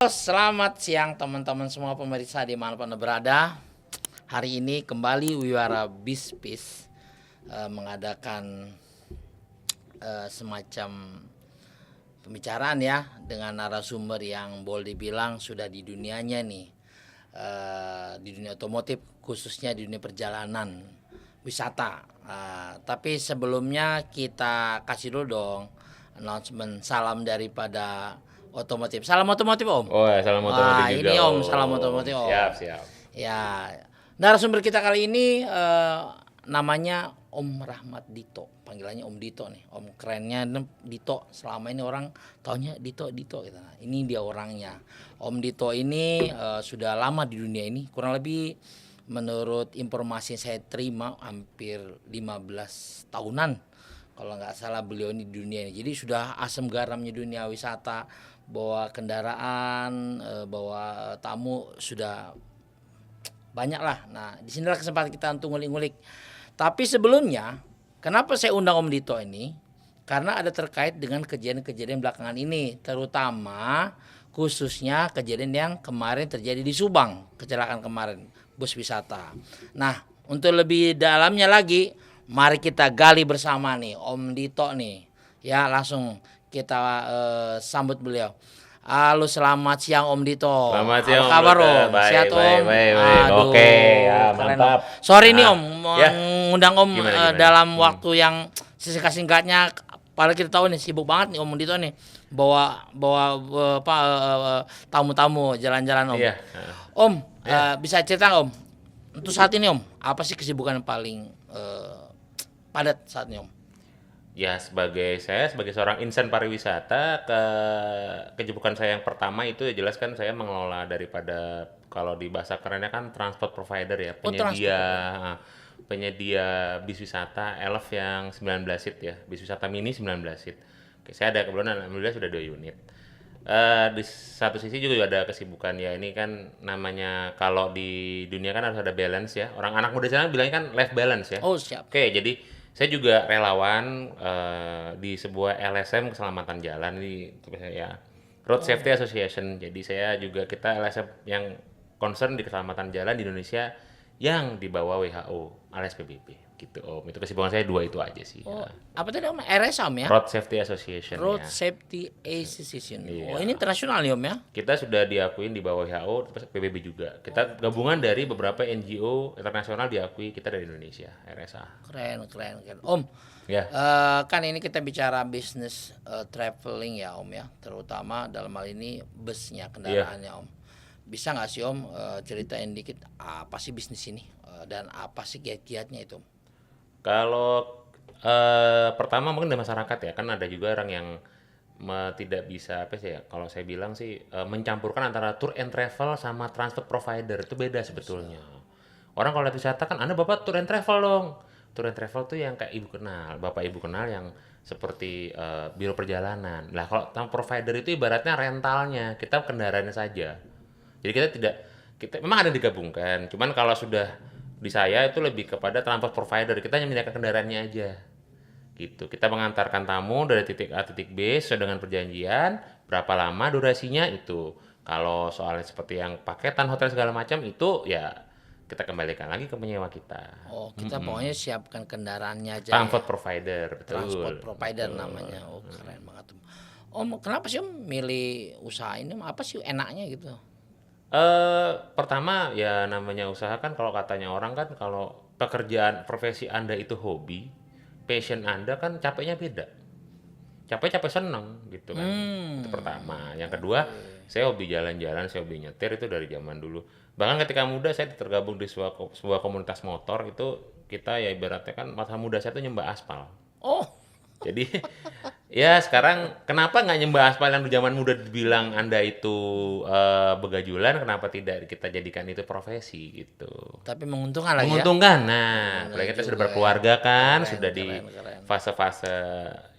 Selamat siang teman-teman semua pemirsa di mana Anda berada. Hari ini kembali Wiwara Bispis mengadakan semacam pembicaraan ya dengan narasumber yang boleh dibilang sudah di dunianya nih, di dunia otomotif khususnya di dunia perjalanan wisata. Tapi sebelumnya kita kasih dulu dong announcement salam daripada otomotif. Salam otomotif Om. Oh ya, salam otomotif Wah juga ini Om, salam Om. otomotif Om. Siap, siap. Ya, narasumber kita kali ini namanya Om Rahmat Dito. Panggilannya Om Dito nih. Om kerennya Dito. Selama ini orang taunya Dito gitu. Nah, ini dia orangnya. Om Dito ini sudah lama di dunia ini. Kurang lebih menurut informasi yang saya terima hampir 15 tahunan. Kalau nggak salah beliau ini di dunia ini. Jadi sudah asam garamnya dunia wisata. Bawa kendaraan, bawa tamu sudah banyak lah. Nah, disinilah kesempatan kita untuk ngulik-ngulik. Tapi sebelumnya, kenapa saya undang Om Dito ini? Karena ada terkait dengan kejadian-kejadian belakangan ini, terutama khususnya kejadian yang kemarin terjadi di Subang, kecelakaan kemarin bus wisata. Nah, untuk lebih dalamnya lagi, mari kita gali bersama nih Om Dito nih. Ya, langsung kita sambut beliau. Halo, selamat siang Om Dito. Selamat Apa siang, Om kabar Lota. Om? Baik, Sehat baik, Om? baik, baik. Aduh, Oke, ya, keren, mantap. Om. Sorry nih Nah, Om, ya. mengundang Om Gimana? dalam waktu yang singkat-singkatnya. Padahal kita tahu nih sibuk banget nih Om Dito nih, bawa bawa tamu-tamu jalan-jalan Om. Iya. Om, Ya. bisa cerita nggak Om? Untuk saat ini Om, apa sih kesibukan yang paling padat saat ini Om? Ya, saya sebagai seorang insan pariwisata, kesibukan saya yang pertama itu ya jelas kan saya mengelola daripada kalau di bahasa kerennya kan transport provider ya, Oh, transport. penyedia bis wisata Elf yang 19 seat ya, bis wisata mini 19 seat. Oke, saya ada kebetulan alhamdulillah sudah 2 unit. Di satu sisi juga ada kesibukan ya, ini kan namanya kalau di dunia kan harus ada balance ya. Orang anak muda sekarang bilangnya kan life balance ya. Oh siap. Oke, jadi saya juga relawan di sebuah LSM keselamatan jalan di ya Road Safety Association. Jadi kita LSM yang concern di keselamatan jalan di Indonesia yang di bawah WHO alias PBB gitu Om. Itu kesibukan saya dua itu aja sih. Oh, Ya. apa tadi Om? RSA Om ya? Road Safety Association Road ya. Safety Association. Oh, Iya. ini internasional nih Om ya? Kita sudah diakuin di bawah WHO, terus PBB juga. Kita gabungan dari beberapa NGO internasional diakui kita dari Indonesia, RSA. Keren. Om, Ya. kan ini kita bicara bisnis traveling ya Om ya, terutama dalam hal ini busnya, kendaraannya Om. Bisa nggak sih Om ceritain dikit apa sih bisnis ini dan apa sih kiat-kiatnya itu Om? Kalau pertama mungkin dari masyarakat ya, kan ada juga orang yang tidak bisa apa sih ya, kalau saya bilang sih mencampurkan antara tour and travel sama transport provider itu beda sebetulnya. Orang kalau lihat wisata kan, Anda Bapak tour and travel dong. Tour and travel tuh yang kayak Ibu kenal, Bapak Ibu kenal yang seperti biro perjalanan. Lah kalau transport provider itu ibaratnya rentalnya, kita kendaraannya saja. Jadi kita memang ada digabungkan. Cuman kalau sudah di saya itu lebih kepada transport provider, kita hanya menyediakan kendaraannya aja. Gitu. Kita mengantarkan tamu dari titik A titik B sesuai dengan perjanjian, berapa lama durasinya itu. Kalau soalnya seperti yang paketan hotel segala macam itu ya kita kembalikan lagi ke penyewa kita. Oh, kita pokoknya siapkan kendaraannya aja Transport ya. provider, betul. Transport provider namanya. Oh, keren banget Om. Om, kenapa sih Om milih usaha ini? Apa sih enaknya gitu? Pertama ya namanya usaha kan kalau katanya orang kan kalau pekerjaan profesi Anda itu hobi, passion Anda kan capeknya beda. Capek-capek seneng gitu kan. Itu pertama. Yang kedua, saya hobi jalan-jalan, saya hobi nyetir itu dari zaman dulu. Bahkan ketika muda saya tergabung di sebuah komunitas motor itu kita ya ibaratnya kan masa muda saya tuh nyembah aspal. Oh, Jadi ya sekarang kenapa nggak nyembah aspal yang di zaman muda dibilang Anda itu begajulan, kenapa tidak kita jadikan itu profesi gitu. tapi menguntungkan lagi ya. Menguntungkan. Nah, apalagi kita sudah berkeluarga kan, Keren, sudah di keren. fase-fase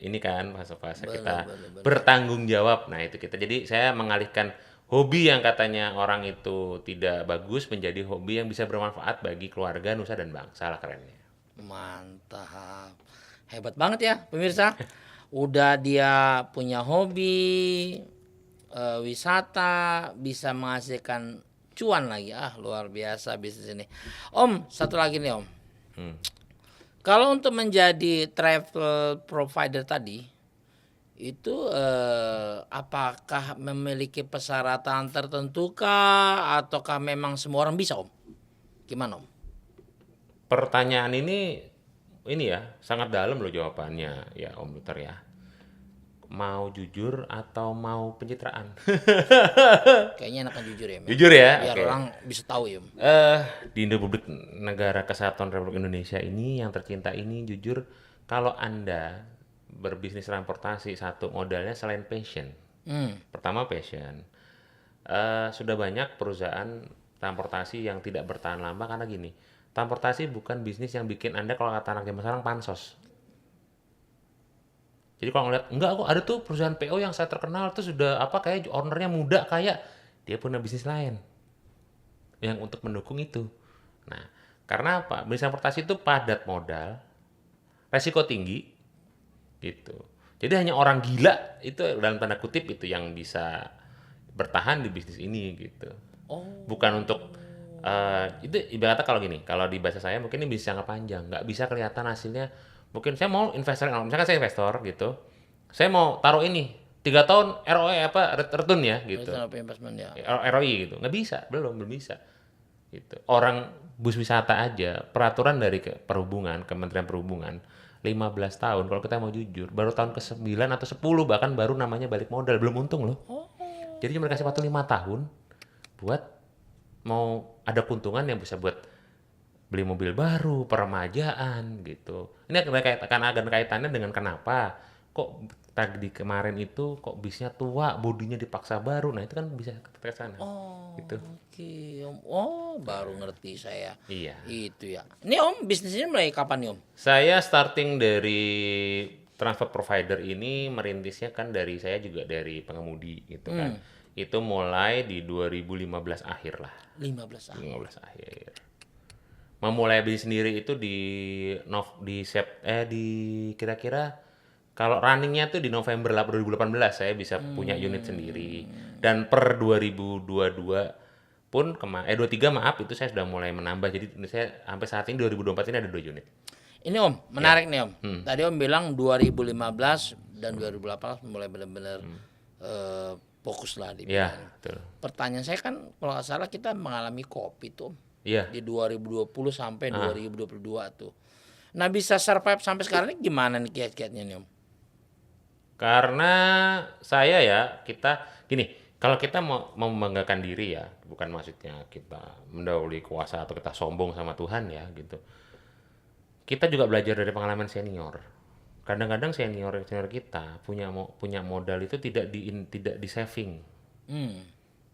ini kan, fase-fase kita Bener. bertanggung jawab. Nah, itu kita. Jadi saya mengalihkan hobi yang katanya orang itu tidak bagus menjadi hobi yang bisa bermanfaat bagi keluarga, nusa dan bangsa lah kerennya. Mantap. Hebat banget ya pemirsa. Udah dia punya hobi, wisata, bisa menghasilkan cuan lagi. Luar biasa bisnis ini. Om, satu lagi nih Om. Hmm. Kalau untuk menjadi travel provider tadi, itu apakah memiliki persyaratan tertentu kah, ataukah memang semua orang bisa Om? Gimana Om? Pertanyaan ini ya sangat dalam loh jawabannya ya Om Luther ya. Mau jujur atau mau pencitraan? Kayaknya enakan jujur ya, Om. Jujur ya, Biar oke. orang bisa tahu ya Om. Di Republik Negara Kesatuan Republik Indonesia ini yang tercinta ini jujur kalau Anda berbisnis transportasi satu modalnya selain passion. Pertama passion. Sudah banyak perusahaan transportasi yang tidak bertahan lama karena gini. Transportasi bukan bisnis yang bikin Anda kalau kata anak zaman sekarang pansos. Jadi kalau ngeliat enggak kok ada tuh perusahaan PO yang saya terkenal tuh sudah apa kayak ownernya muda kayak dia punya bisnis lain yang untuk mendukung itu. Nah, karena apa? Bisnis transportasi itu padat modal, resiko tinggi, gitu. Jadi hanya orang gila itu dalam tanda kutip itu yang bisa bertahan di bisnis ini gitu. Bukan untuk itu ibaratnya kalau gini, kalau di bahasa saya mungkin ini bisa jangka panjang, nggak bisa kelihatan hasilnya. Mungkin saya mau investor, misalkan saya investor gitu, saya mau taruh ini 3 tahun ROE apa return ya gitu. Return of investment ya. ROI gitu nggak bisa belum bisa gitu orang bus wisata aja peraturan dari perhubungan Kementerian Perhubungan 15 tahun kalau kita mau jujur baru tahun ke-9 atau 10 bahkan baru namanya balik modal belum untung loh jadi cuma dikasih waktu 5 tahun buat mau ada keuntungan yang bisa buat beli mobil baru peremajaan gitu ini akan ada kaitannya dengan kenapa kok tadi kemarin itu kok bisnya tua, bodinya dipaksa baru. Nah, itu kan bisa ke sana. Gitu. Oke Om. Baru ngerti saya. Iya. Itu ya. Ini Om bisnisnya mulai kapan nih Om? Saya starting dari transport provider ini merintisnya kan dari saya juga dari pengemudi gitu kan. Itu mulai di 2015 akhir lah. 15 tahun. 15 akhir. Memulai bisnis sendiri itu di kira-kira kalau runningnya tuh di November 2018 saya bisa punya unit sendiri dan per 2022 pun 23 maaf itu saya sudah mulai menambah jadi saya sampai saat ini 2024 ini ada 2 unit. Ini Om, menarik nih Om. Tadi Om bilang 2015 dan 2018 mulai benar-benar fokus lah di Iya, bidang. betul. Pertanyaan saya kan kalau nggak salah kita mengalami COVID tuh Om. Iya. Di 2020 sampai 2022 tuh. Nah bisa survive sampai sekarang ini gimana nih kiat-kiatnya nih Om? Karena saya ya kita gini, kalau kita mau membanggakan diri ya, bukan maksudnya kita mendahului kuasa atau kita sombong sama Tuhan ya gitu. Kita juga belajar dari pengalaman senior. Kadang-kadang senior kita punya modal itu tidak di saving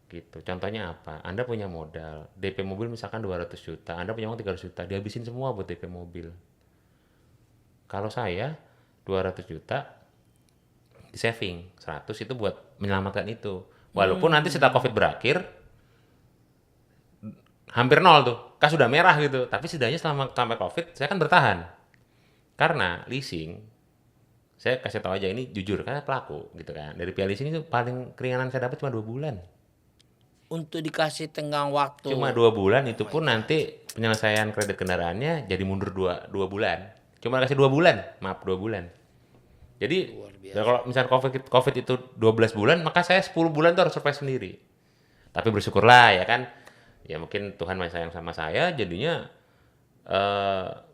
gitu. Contohnya apa? Anda punya modal, DP mobil misalkan 200 juta, Anda punya uang 300 juta, dihabisin semua buat DP mobil. Kalau saya 200 juta di saving, 100 itu buat menyelamatkan itu. Walaupun nanti setelah Covid berakhir hampir nol tuh, kas sudah merah gitu. Tapi setidaknya selama sampai Covid saya kan bertahan. Karena leasing, saya kasih tahu aja ini jujur karena pelaku gitu kan. Dari pihak leasing itu paling keringanan saya dapat cuma 2 bulan. Untuk dikasih tenggang waktu. Cuma 2 bulan itu pun nanti penyelesaian kredit kendaraannya jadi mundur 2 bulan. Cuma kasih 2 bulan, maaf 2 bulan. Jadi kalau misalnya COVID itu 12 bulan, maka saya 10 bulan tuh harus survive sendiri. Tapi bersyukurlah ya kan, ya mungkin Tuhan masih sayang sama saya, jadinya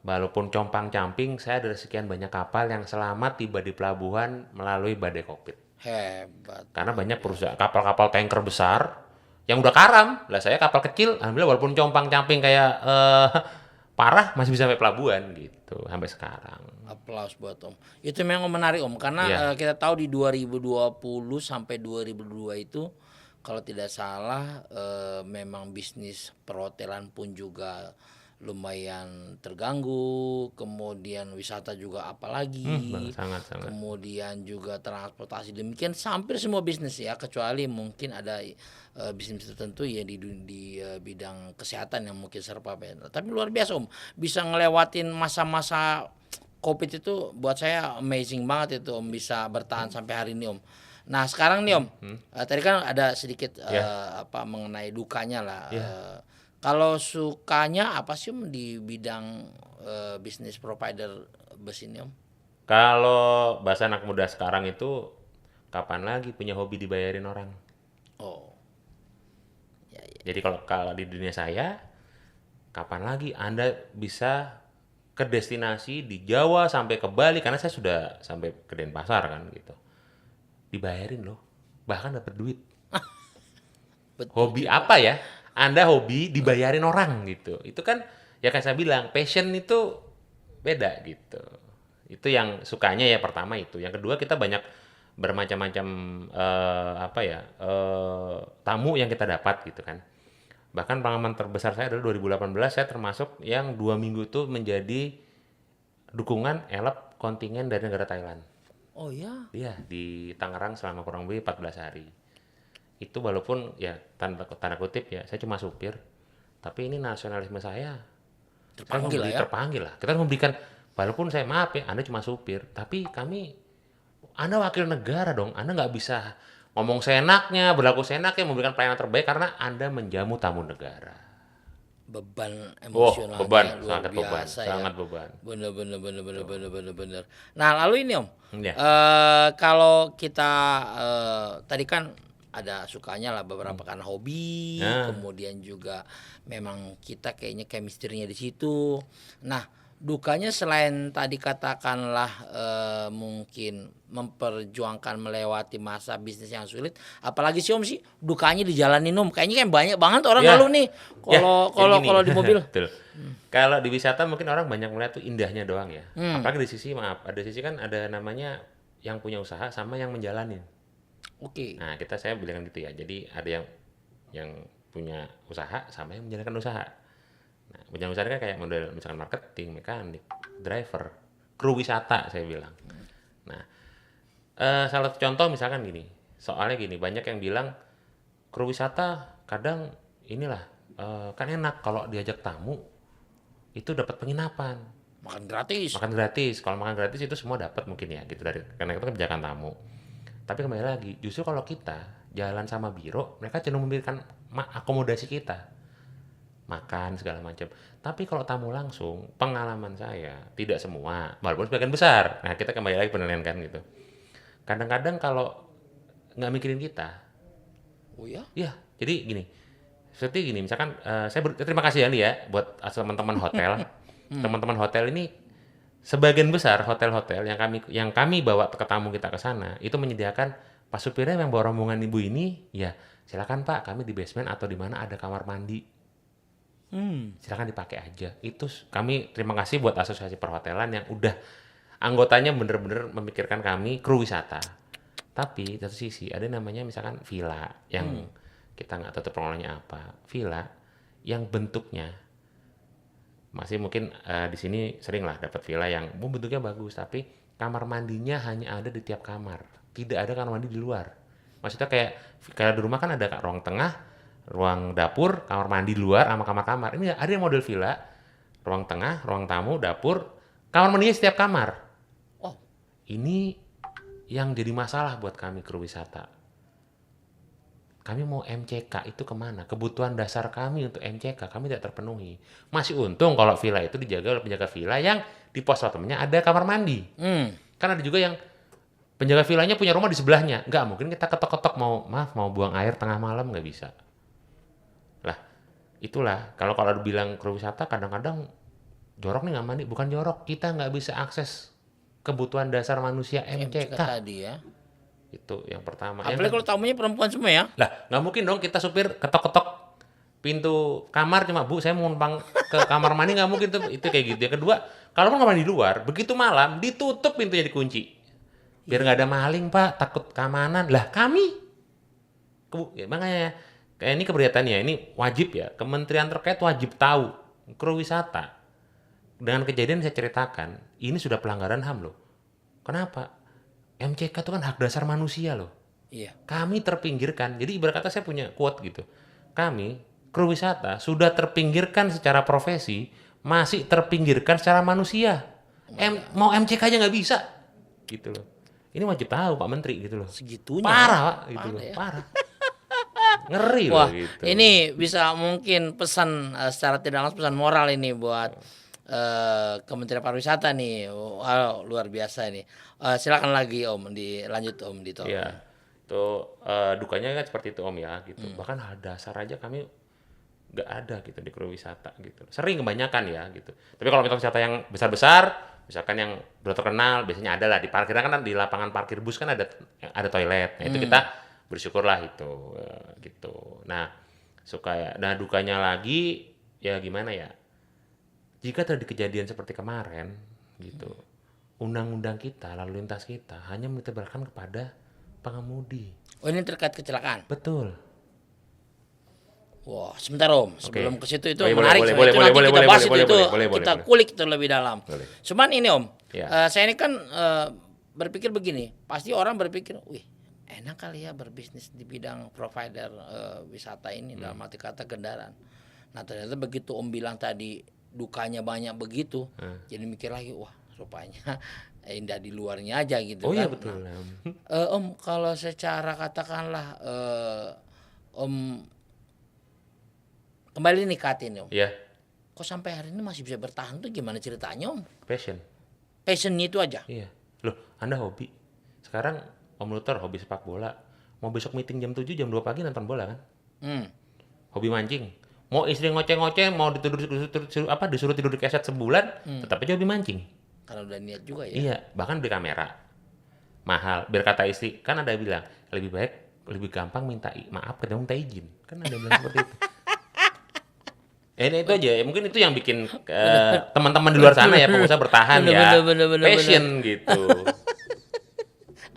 walaupun compang-camping, saya ada sekian banyak kapal yang selamat tiba di pelabuhan melalui badai COVID. Hebat. Karena banyak perusahaan kapal-kapal tanker besar yang udah karam, lah saya kapal kecil, alhamdulillah walaupun compang-camping kayak parah masih bisa sampai pelabuhan gitu sampai sekarang. Aplaus buat Om. Itu memang menarik Om karena kita tahu di 2020 sampai 2022 itu kalau tidak salah memang bisnis perhotelan pun juga lumayan terganggu, kemudian wisata juga apalagi, sangat. kemudian juga transportasi demikian hampir semua bisnis ya kecuali mungkin ada bisnis tertentu ya di bidang kesehatan yang mungkin survive. Tapi luar biasa Om, bisa ngelewatin masa-masa COVID itu buat saya amazing banget itu Om bisa bertahan sampai hari ini Om. Nah sekarang nih Om, tadi kan ada sedikit Ya. apa mengenai dukanya lah. Ya. Kalau sukanya apa sih Om di bidang bisnis provider bus ini Om? Kalau bahasa anak muda sekarang itu, kapan lagi punya hobi dibayarin orang? Oh, ya, ya. Jadi kalau kalau di dunia saya, kapan lagi Anda bisa ke destinasi di Jawa sampai ke Bali, karena saya sudah sampai ke Denpasar kan gitu. Dibayarin loh, bahkan dapat duit. Betul Hobi juga. apa ya? Anda hobi dibayarin orang gitu. Itu kan ya kayak saya bilang, passion itu beda gitu. Itu yang sukanya ya pertama itu. Yang kedua kita banyak bermacam-macam apa ya? Tamu yang kita dapat gitu kan. Bahkan pengalaman terbesar saya adalah 2018 saya termasuk yang 2 minggu itu menjadi dukungan elep kontingen dari negara Thailand. Oh ya, Iya, di Tangerang selama kurang lebih 14 hari. Itu walaupun ya tanda kutip ya, saya cuma supir. Tapi ini nasionalisme saya. Saya terpanggil lah ya. terpanggil lah. Kita harus memberikan, walaupun saya maaf ya, Anda cuma supir. Tapi Anda wakil negara dong. Anda nggak bisa ngomong seenaknya, berlaku seenaknya, memberikan pelayanan terbaik karena Anda menjamu tamu negara. Beban Oh, beban, emosionalnya luar sangat beban, biasa ya. sangat beban. Bener bener bener bener bener bener bener. Nah lalu ini Om, Ya, kalau kita tadi kan ada sukanya lah beberapa kan hobi, nah, kemudian juga memang kita kayaknya chemistry-nya di situ. Nah dukanya selain tadi katakanlah mungkin memperjuangkan melewati masa bisnis yang sulit, apalagi sih Om sih dukanya dijalanin Om. Kayaknya kan banyak banget orang ya, ngeluh nih ya, kalau jadi gini. kalau di mobil. Betul. Kalau di wisata mungkin orang banyak melihat tuh indahnya doang ya. Hmm. Apalagi di sisi, maaf, ada sisi kan ada namanya yang punya usaha sama yang menjalanin. Oke. Nah, saya bilang gitu ya. Jadi ada yang punya usaha sama yang menjalankan usaha. Nah, punya usaha kan kayak model misalkan marketing, mekanik, driver, kru wisata saya bilang. Nah, salah satu contoh misalkan gini. Soalnya gini, banyak yang bilang kru wisata kadang inilah kan enak kalau diajak tamu itu dapat penginapan, Makan gratis. makan gratis. Kalau makan gratis itu semua dapat mungkin ya gitu dari karena itu kebijakan tamu. Tapi kembali lagi, justru kalau kita jalan sama biro, mereka cenderung memberikan akomodasi kita, makan segala macam. Tapi kalau tamu langsung, pengalaman saya tidak semua, walaupun sebagian besar. Nah kita kembali lagi penilaian kan gitu. Kadang-kadang kalau nggak mikirin kita, Oh ya? ya jadi gini, seperti gini, misalkan terima kasih ya nih ya buat teman-teman hotel. Teman-teman hotel ini sebagian besar hotel-hotel yang kami bawa ke tamu kita ke sana itu menyediakan pas supirnya yang bawa rombongan ibu ini, ya silakan Pak, kami di basement atau di mana ada kamar mandi. Silakan dipakai aja. Itu kami terima kasih buat asosiasi perhotelan yang udah anggotanya bener-bener memikirkan kami kru wisata. Tapi satu sisi ada namanya misalkan villa yang kita nggak tahu pengelolanya apa. Villa yang bentuknya masih mungkin di sini sering lah dapat villa yang bentuknya bagus, tapi kamar mandinya hanya ada di tiap kamar, tidak ada kamar mandi di luar. Maksudnya kayak di rumah kan ada ruang tengah, ruang dapur, kamar mandi di luar sama kamar-kamar. Ini ada yang model villa, ruang tengah, ruang tamu, dapur, kamar mandinya setiap kamar. Oh, Ini yang jadi masalah buat kami kru wisata. Kami mau MCK itu kemana? Kebutuhan dasar kami untuk MCK kami tidak terpenuhi. Masih untung kalau villa itu dijaga oleh penjaga villa yang di pos temennya ada kamar mandi. Kan ada juga yang penjaga villanya punya rumah di sebelahnya. Nggak mungkin kita ketok-ketok mau buang air tengah malam, nggak bisa. Lah, itulah kalau bilang kru wisata kadang-kadang jorok nih nggak mandi. Bukan jorok, kita nggak bisa akses kebutuhan dasar manusia MCK MCK. tadi ya. Itu yang pertama. Apalagi kalau tamunya perempuan semua ya. Lah, nggak mungkin dong kita supir ketok-ketok pintu kamar cuma Bu saya mau numpang ke kamar mandi, nggak mungkin tuh, itu kayak gitu. Yang kedua, kalaupun kamar mandi di luar, begitu malam ditutup pintunya, dikunci. Biar nggak ada maling Pak, takut keamanan. Lah kami, ya, makanya kayak ini keberatan ya, ini wajib ya, kementerian terkait wajib tahu kru wisata. Dengan kejadian saya ceritakan, ini sudah pelanggaran HAM loh. Kenapa? MCK itu kan hak dasar manusia loh. Iya. Kami terpinggirkan. Jadi ibarat kata saya punya quote gitu. Kami, kru wisata, sudah terpinggirkan secara profesi, masih terpinggirkan secara manusia. Mau MCK aja nggak bisa. Gitu loh. Ini wajib tahu Pak Menteri gitu loh. Segitunya. Parah Pak gitu Parah loh, ya. parah. Ngeri Wah, loh gitu. ini bisa mungkin pesan secara tidak langsung pesan moral ini buat Kementerian Pariwisata nih. Wow, luar biasa ini. Silakan lagi Om, dilanjut Om Dito. Iya. Tuh dukanya kan seperti itu Om ya gitu. Bahkan hal dasar aja kami nggak ada gitu di kru wisata gitu. Sering kebanyakan ya gitu. Tapi kalau misalnya wisata yang besar-besar, misalkan yang udah terkenal, biasanya ada lah di parkiran kan di lapangan parkir bus kan ada toilet. Nah itu kita bersyukurlah itu gitu. Nah nah dukanya lagi ya gimana ya? Jika terjadi kejadian seperti kemarin gitu, undang-undang kita, lalu lintas kita hanya menyebarkan kepada pengemudi. Oh, ini terkait kecelakaan. Betul. Wah, sebentar Om, sebelum Oke. ke situ itu Boleh, menarik. boleh, Soalnya boleh, itu boleh, nanti boleh, kita boleh, bahas boleh, itu, boleh, kita boleh. kulik itu lebih dalam. Boleh. Cuman ini Om, Ya. saya ini kan berpikir begini, pasti orang berpikir, wih enak kali ya berbisnis di bidang provider wisata ini dalam arti kata kendaraan. Nah ternyata begitu Om bilang tadi dukanya banyak begitu, jadi mikir lagi, wah rupanya indah di luarnya aja gitu Oh kan. iya betul. Nah, Om kalau secara katakanlah Om kembali nikatin Om. Ya, Kok sampai hari ini masih bisa bertahan tuh gimana ceritanya Om? passion. Passionnya itu aja. Iya. Loh, Anda hobi. Sekarang Om Luther hobi sepak bola. Mau besok meeting jam 7, jam 2 pagi nonton bola kan? Hmm. Hobi mancing. Mau istri ngoceh-ngoceh, mau disuruh tidur di keset sebulan, tetap aja hobi mancing. Karena udah niat juga ya. Iya, bahkan beli kamera. Mahal. Biar kata istri, kan ada yang bilang, lebih gampang maaf ketimbang minta izin. Kan ada yang bilang seperti itu. Ini itu aja, mungkin itu yang bikin teman-teman di luar sana ya pengusaha bertahan ya, Bener, passion gitu.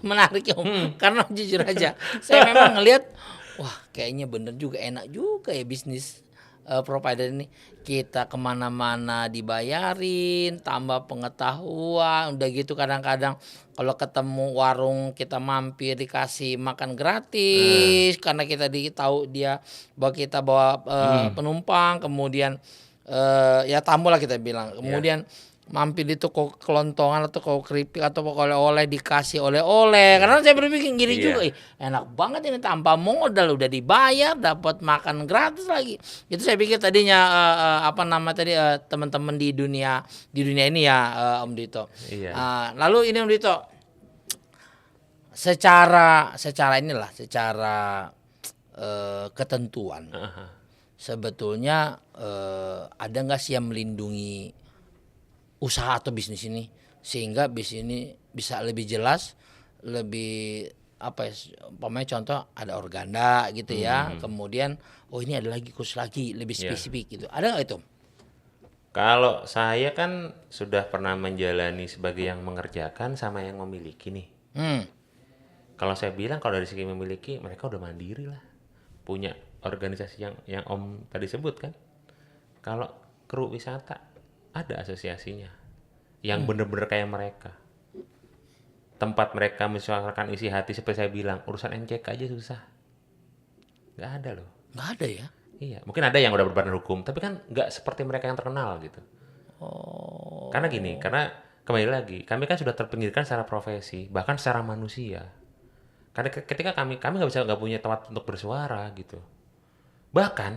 Menarik ya Om. Karena jujur aja, saya memang ngelihat, wah kayaknya bener juga, enak juga ya bisnis provider ini. Kita kemana-mana dibayarin, tambah pengetahuan, udah gitu kadang-kadang kalau ketemu warung kita mampir dikasih makan gratis karena kita tahu dia bahwa kita bawa penumpang, kemudian ya tamu lah kita bilang, kemudian mampir di toko kelontongan atau toko keripik atau oleh-oleh dikasih oleh-oleh. Karena saya berpikir gini juga, enak banget ini tanpa modal udah dibayar, dapat makan gratis lagi. Itu saya pikir tadinya teman-teman di dunia ini ya Om Dito. Iya. Lalu ini Om Dito, secara ketentuan sebetulnya ada nggak sih yang melindungi usaha atau bisnis ini sehingga bisnis ini bisa lebih jelas, lebih umpamanya contoh ada organda gitu ya, kemudian ini ada lagi khusus lagi lebih spesifik gitu, ada nggak itu? Kalau saya kan sudah pernah menjalani sebagai yang mengerjakan sama yang memiliki nih. Kalau saya bilang kalau dari segi memiliki, mereka udah mandiri lah, punya organisasi yang Om tadi sebut kan. Kalau kru wisata ada asosiasinya yang bener-bener kayak mereka. Tempat mereka mensuarakan isi hati seperti saya bilang, urusan NCK aja susah. Nggak ada loh. Nggak ada ya? Iya, mungkin ada yang udah berbadan hukum, tapi kan nggak seperti mereka yang terkenal gitu. Karena gini, karena kembali lagi, kami kan sudah terpinggirkan secara profesi, bahkan secara manusia. Karena ketika kami nggak punya tempat untuk bersuara gitu. Bahkan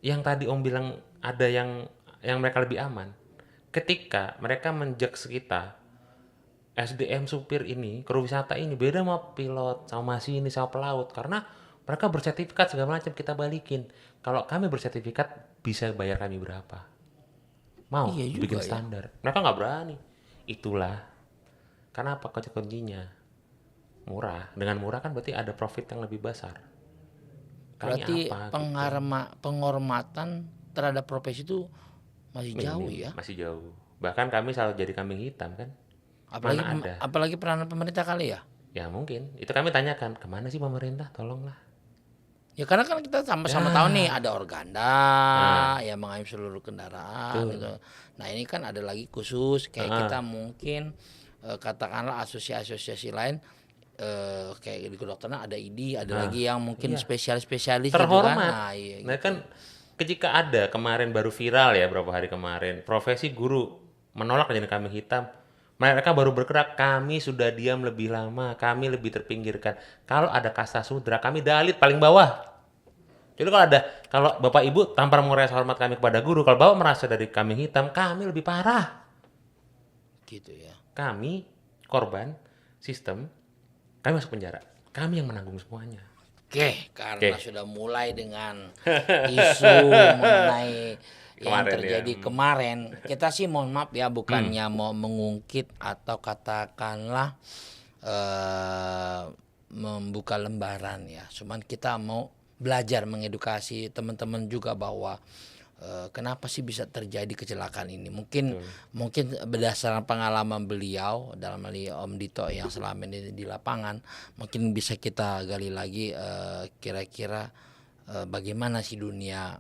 yang tadi Om bilang ada yang mereka lebih aman. Ketika mereka menjudge kita, SDM supir ini, kru wisata ini beda sama pilot, sama masinis, sama pelaut. Karena mereka bersertifikat segala macam, kita balikin. Kalau kami bersertifikat, bisa bayar kami berapa? Mau bikin standar. Mereka nggak berani. Itulah. Karena apa? Kuncinya murah. Dengan murah kan berarti ada profit yang lebih besar. Berarti penghormatan terhadap profesi itu masih jauh ya? Masih jauh. Bahkan kami selalu jadi kambing hitam kan. Apalagi peranan pemerintah kali ya? Ya mungkin. Itu kami tanyakan, kemana sih pemerintah? Tolonglah. Ya karena kan kita sama-sama tahu nih ada organda yang mengayomi seluruh kendaraan gitu. Nah ini kan ada lagi khusus kayak kita mungkin katakanlah asosiasi lain kayak di kedokteran ada ID, ada lagi yang mungkin spesialis terhormat. gitu kan. Nah kan ketika ada kemarin baru viral ya beberapa hari kemarin, profesi guru menolak jadi kambing hitam. Mereka baru bergerak, kami sudah diam lebih lama, kami lebih terpinggirkan. Kalau ada kasta sudra, kami dalit paling bawah. Jadi kalau Bapak Ibu tanpa mengurangi rasa hormat kami kepada guru, kalau Bapak merasa dari kambing hitam, kami lebih parah. Gitu ya. Kami korban sistem, kami masuk penjara. Kami yang menanggung semuanya. Oke, karena Oke. sudah mulai dengan isu mengenai yang Kemarin terjadi ya. kemarin, kita sih mohon maaf ya, bukannya mau mengungkit atau katakanlah membuka lembaran ya. Cuman kita mau belajar mengedukasi teman-teman juga bahwa kenapa sih bisa terjadi kecelakaan ini? Mungkin berdasarkan pengalaman beliau dalam hal ini Om Dito yang selama ini di lapangan, mungkin bisa kita gali lagi kira-kira bagaimana sih dunia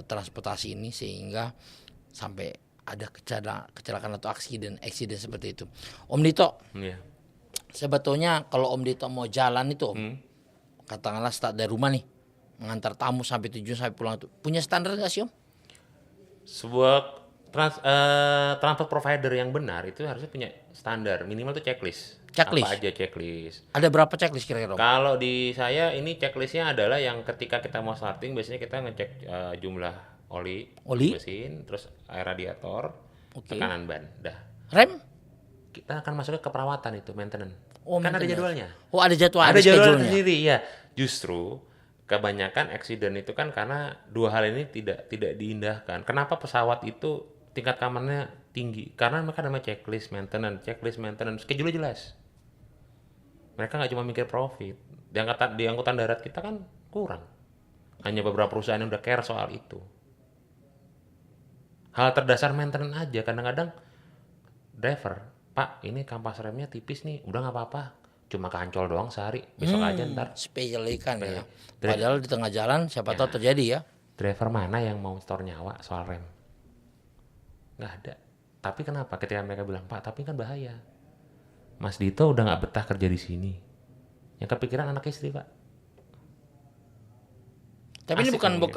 transportasi ini sehingga sampai ada kecelakaan atau aksiden seperti itu. Om Dito, Iya. sebetulnya kalau Om Dito mau jalan itu Om, katakanlah start dari rumah nih, mengantar tamu sampai tujuan sampai pulang itu, punya standar nggak sih Om? Sebuah transport provider yang benar itu harusnya punya standar minimal tuh checklist. Checklist? Apa aja checklist. Ada berapa checklist kira-kira Om? Kalau di saya ini checklistnya adalah yang ketika kita mau starting biasanya kita ngecek jumlah oli, Oli? mesin, terus air radiator, Oke. tekanan ban, dah. Rem? Kita akan masuk ke perawatan itu maintenance. Oh, Kan ada maintenance. jadwalnya. Oh, ada jadwal, Ada jadwal schedule-nya. sendiri, ya. Justru kebanyakan accident itu kan karena dua hal ini tidak diindahkan. Kenapa pesawat itu tingkat keamanannya tinggi? Karena mereka namanya checklist maintenance, schedule jelas. Mereka nggak cuma mikir profit. Di angkutan darat kita kan kurang. Hanya beberapa perusahaan yang udah care soal itu. Hal terdasar maintenance aja kadang-kadang driver, Pak, ini kampas remnya tipis nih, udah nggak apa-apa, cuma kancol doang sehari, besok aja ntar. Special ikan ya. Dre- Padahal di tengah jalan siapa tahu terjadi ya. Driver mana yang mau store nyawa soal rem? Nggak ada. Tapi kenapa? Ketika mereka bilang, Pak, tapi kan bahaya. Mas Dito udah nggak betah kerja di sini. Yang kepikiran anak istri, Pak. Tapi ini Asik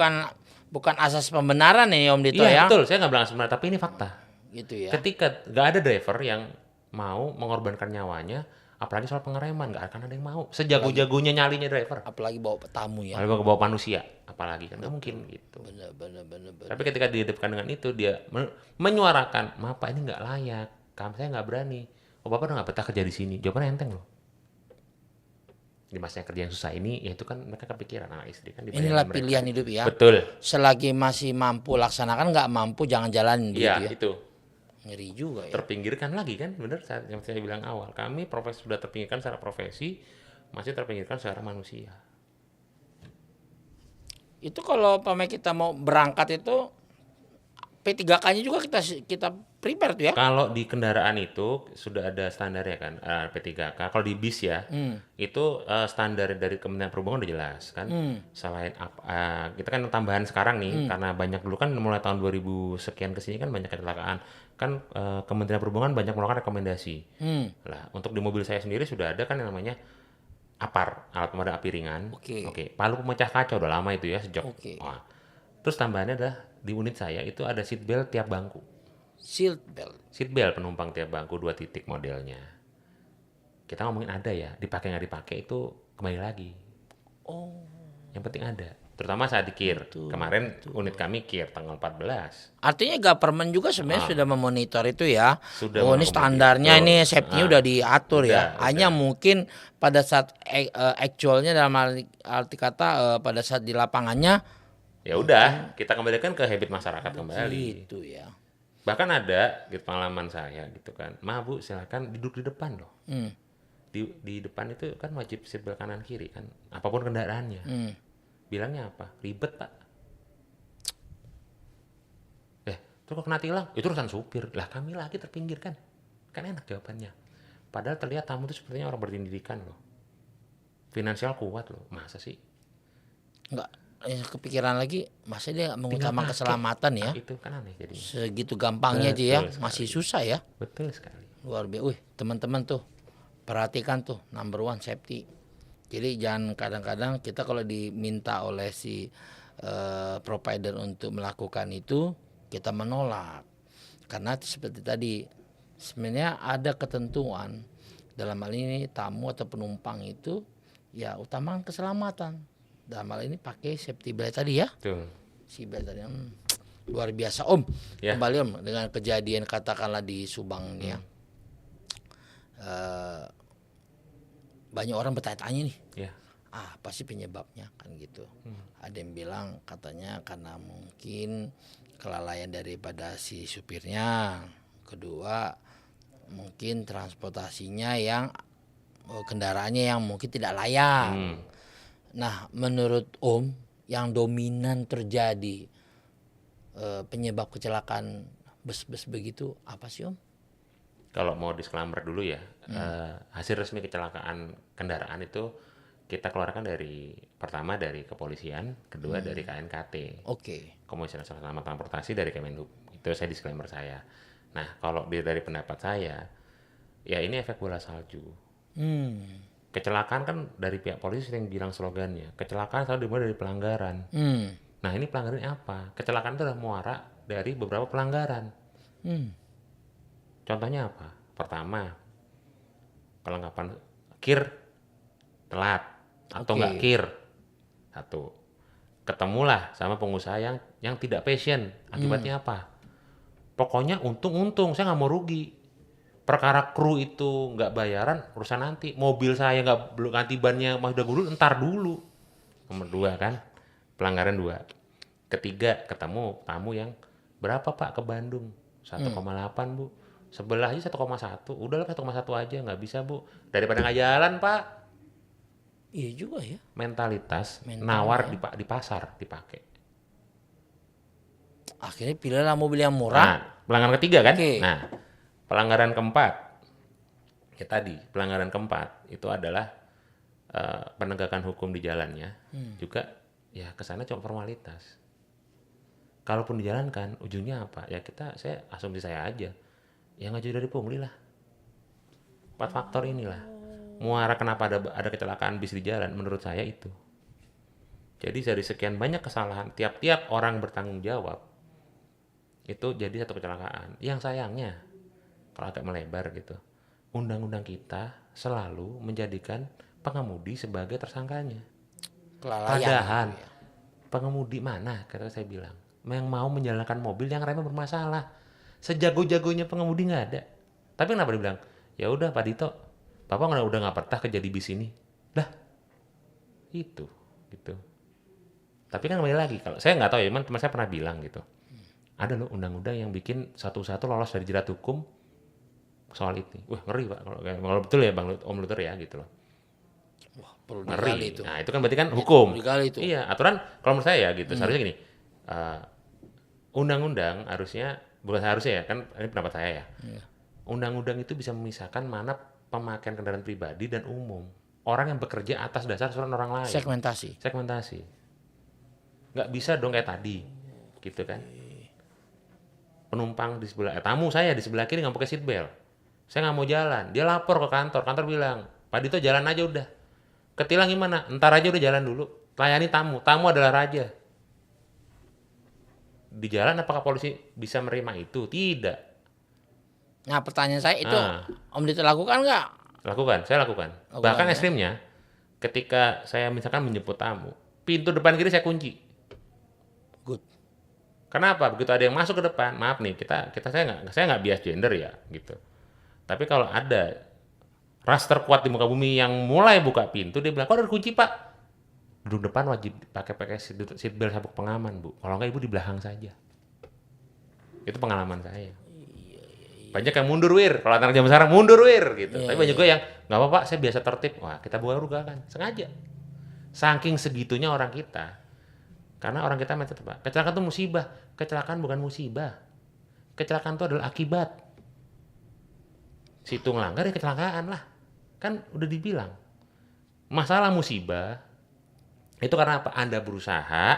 bukan asas pembenaran nih Om Dito Iya, ya. betul. Saya nggak bilang sebenarnya, tapi ini fakta. Gitu ya. Ketika nggak ada driver yang mau mengorbankan nyawanya, apalagi soal pengereman, nggak akan ada yang mau. Sejago-jagonya nyalinya driver. Apalagi bawa tamu ya. Apalagi bawa manusia, apalagi kan nggak mungkin gitu. Bener. Tapi ketika dihadapkan dengan itu, dia menyuarakan, maaf Pak, ini nggak layak, saya nggak berani. Oh Bapak udah nggak betah kerja di sini. Jawabannya enteng loh. Di masanya kerja yang susah ini, ya itu kan mereka kepikiran anak istri kan. Inilah mereka. pilihan hidup ya. Betul. Selagi masih mampu laksanakan, nggak mampu jangan jalanin begitu Iya ya. itu. Ngeri juga ya. Terpinggirkan lagi kan, bener yang saya bilang awal. Kami sudah terpinggirkan secara profesi, masih terpinggirkan secara manusia. Itu kalau pamai kita mau berangkat itu P3K-nya juga kita prepare tuh ya. Kalau di kendaraan itu sudah ada standarnya kan, P3K. Kalau di bis ya, itu standar dari Kementerian Perhubungan udah jelas kan. Selain kita kan tambahan sekarang nih, karena banyak dulu kan mulai tahun 2000 sekian ke sini kan banyak kecelakaan. Kan Kementerian Perhubungan banyak melakukan rekomendasi. Lah, untuk di mobil saya sendiri sudah ada kan yang namanya APAR, alat pemadam api ringan. Oke. Palu pemecah kaca udah lama itu ya sejak. Oke. Wah. Terus tambahannya adalah di unit saya itu ada seat belt tiap bangku. Seat belt. Seat belt penumpang tiap bangku 2 titik modelnya. Kita ngomongin ada ya, dipakai nggak dipakai itu kembali lagi. Oh, Yang penting ada. Terutama saat di KIR. Kemarin unit kami KIR tanggal 14. artinya government juga sebenarnya sudah memonitor itu ya. Sudah Oh, ini mengakomodir. standarnya Betul. ini safety-nya udah diatur ya. Udah. Hanya mungkin pada saat actualnya dalam arti kata pada saat di lapangannya Ya udah, kita kembalikan ke habit masyarakat kembali. gitu ya. Bahkan ada gitu pengalaman saya gitu kan. Ma Bu, silakan duduk di depan loh. Di depan itu kan wajib seatbelt kanan kiri kan. Apapun kendaraannya. Bilangnya apa? Ribet Pak. Terus kok kena tilang? Itu urusan supir. Lah kami lagi terpinggir kan. Kan enak jawabannya. Padahal terlihat tamu itu sepertinya orang berpendidikan loh. Finansial kuat loh. Masa sih? Enggak kepikiran lagi masa dia nggak Tinggal mengutamakan pakai. keselamatan ya. Itu kan aneh jadinya. Segitu gampangnya aja ya. Betul sekali. Masih susah ya. Betul sekali. Luar biasa. Wih, teman-teman tuh perhatikan tuh number one safety. Jadi jangan kadang-kadang kita kalau diminta oleh si provider untuk melakukan itu kita menolak. Karena seperti tadi sebenarnya ada ketentuan dalam hal ini tamu atau penumpang itu ya utamakan keselamatan. Dalam hal ini pakai safety belt tadi ya. Betul. Si belt tadi. Luar biasa Om. Ya. Kembali Om dengan kejadian katakanlah di Subang ini ya. Banyak orang bertanya-tanya nih. Ya. Apa sih penyebabnya kan gitu. Ada yang bilang katanya karena mungkin kelalaian daripada si supirnya. Kedua mungkin transportasinya yang kendaraannya yang mungkin tidak layak. Nah menurut Om yang dominan terjadi penyebab kecelakaan bus-bus begitu apa sih Om? Kalau mau disclaimer dulu ya, hasil resmi kecelakaan kendaraan itu kita keluarkan pertama dari kepolisian, kedua dari KNKT. Oke. Komisi Nasional Selamat Transportasi dari Kemenhub. Itu saya disclaimer saya. Nah, kalau dari pendapat saya, ya ini efek bola salju. Kecelakaan kan dari pihak polisi sering bilang slogannya, kecelakaan selalu dimulai dari pelanggaran. Nah, ini pelanggarannya apa? Kecelakaan itu adalah muara dari beberapa pelanggaran. Contohnya apa? Pertama, kelengkapan kir telat atau nggak kir. Satu. Ketemulah sama pengusaha yang tidak passion. Akibatnya apa? Pokoknya untung-untung, saya nggak mau rugi. Perkara kru itu nggak bayaran, urusan nanti. Mobil saya nggak belum ganti bannya, mau udah guru, entar dulu. Nomor 2 kan, pelanggaran 2. Ketiga, ketemu tamu yang berapa Pak ke Bandung? 1,8 Bu. Sebelah aja 1,1. Udahlah 1,1 aja, nggak bisa Bu. Daripada nggak jalan Pak. Iya juga ya. Mentalitas Mental nawar ya. di pasar dipakai. Akhirnya pilihlah mobil yang murah. Nah, pelanggaran ketiga kan? Oke. Nah, pelanggaran keempat. Ya tadi, pelanggaran keempat itu adalah penegakan hukum di jalannya. Juga ya kesana cuma formalitas. Kalaupun dijalankan, ujungnya apa? Ya saya asumsi saya aja. Ya nggak jauh dari pungli lah. 4 faktor inilah. Muara kenapa ada kecelakaan bis di jalan, menurut saya itu. Jadi dari sekian banyak kesalahan, tiap-tiap orang bertanggung jawab, itu jadi satu kecelakaan. Yang sayangnya, kalau agak melebar gitu, undang-undang kita selalu menjadikan pengemudi sebagai tersangkanya. Kelalaian. Padahal gitu ya. pengemudi mana, kata saya bilang, yang mau menjalankan mobil yang remnya bermasalah. Sejago-jagonya pengemudi nggak ada. Tapi kenapa dibilang, ya udah Pak Dito, Bapak udah nggak pernah kerja di bis ini. Lah, itu, gitu. Tapi kan kembali lagi, kalau saya nggak tahu ya, teman saya pernah bilang gitu. Ada loh undang-undang yang bikin satu-satu lolos dari jerat hukum soal itu. Wah ngeri Pak, kalau betul ya Bang Om Luther ya gitu loh. Wah, perlu digali Ngeri. itu. Nah itu kan berarti kan hukum. Perlu digali itu. Iya, aturan kalau menurut saya ya gitu. Seharusnya gini, undang-undang harusnya, bukan seharusnya ya, kan ini pendapat saya ya. Undang-undang itu bisa memisahkan mana pemakaian kendaraan pribadi dan umum. Orang yang bekerja atas dasar surat orang lain. Segmentasi. Nggak bisa dong kayak tadi, gitu kan. Penumpang di sebelah, tamu saya di sebelah kiri nggak pakai seat belt. Saya nggak mau jalan. Dia lapor ke kantor. Kantor bilang, Pak Dito jalan aja udah. Ketilang gimana? Entar aja udah jalan dulu. Layani tamu. Tamu adalah raja. Di jalan apakah polisi bisa menerima itu? Tidak. Nah pertanyaan saya itu Om Dito lakukan nggak? Saya lakukan. Bahkan ekstrimnya, ketika saya misalkan menjemput tamu, pintu depan kiri saya kunci. Good. Kenapa? Begitu ada yang masuk ke depan, maaf nih, saya nggak bias gender ya, gitu. Tapi kalau ada ras terkuat di muka bumi yang mulai buka pintu, dia bilang, kok ada kunci Pak? Duduk depan wajib pakai seat belt sabuk pengaman Bu. Kalau nggak Ibu di belakang saja. Itu pengalaman saya. Banyak yang mundur wir, kalau anak zaman sekarang mundur wir gitu. Tapi banyak juga yang nggak apa-apa, saya biasa tertib. Wah kita buka rugakan, sengaja. Saking segitunya orang kita. Karena orang kita mindset apa? Kecelakaan itu musibah. Kecelakaan bukan musibah. Kecelakaan itu adalah akibat. Situ ngelanggar ya kecelakaan lah. Kan udah dibilang. Masalah musibah itu karena apa? Anda berusaha,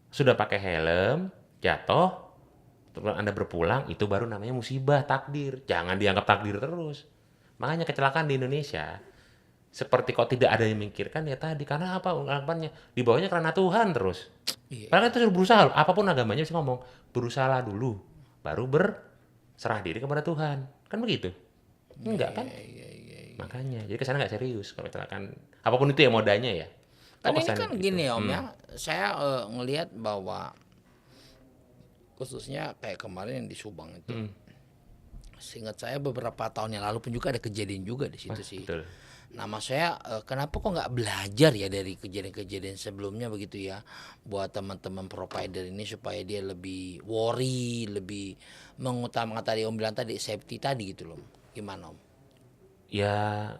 sudah pakai helm, jatuh, terus Anda berpulang, itu baru namanya musibah, takdir. Jangan dianggap takdir terus. Makanya kecelakaan di Indonesia seperti kok tidak ada yang memikirkan ya tadi. Karena apa anggapannya? Di bawahnya karena Tuhan terus. Karena itu sudah berusaha. Apapun agamanya sih ngomong, berusahalah dulu, baru serah diri kepada Tuhan. Kan begitu? Enggak kan? Iya. Makanya, jadi kesana nggak serius kalau kecelakaan. Apapun itu ya modanya ya. Kan Kok ini kesannya kan begitu? gini Om ya, saya ngelihat bahwa khususnya kayak kemarin yang di Subang itu, seingat saya beberapa tahun yang lalu pun juga ada kejadian juga di situ sih. Betul. Nah, maksud saya kenapa kok nggak belajar ya dari kejadian-kejadian sebelumnya begitu ya, buat teman-teman provider ini supaya dia lebih worry, lebih mengutamakan tadi Om bilang tadi safety tadi gitu loh. Gimana Om? Ya,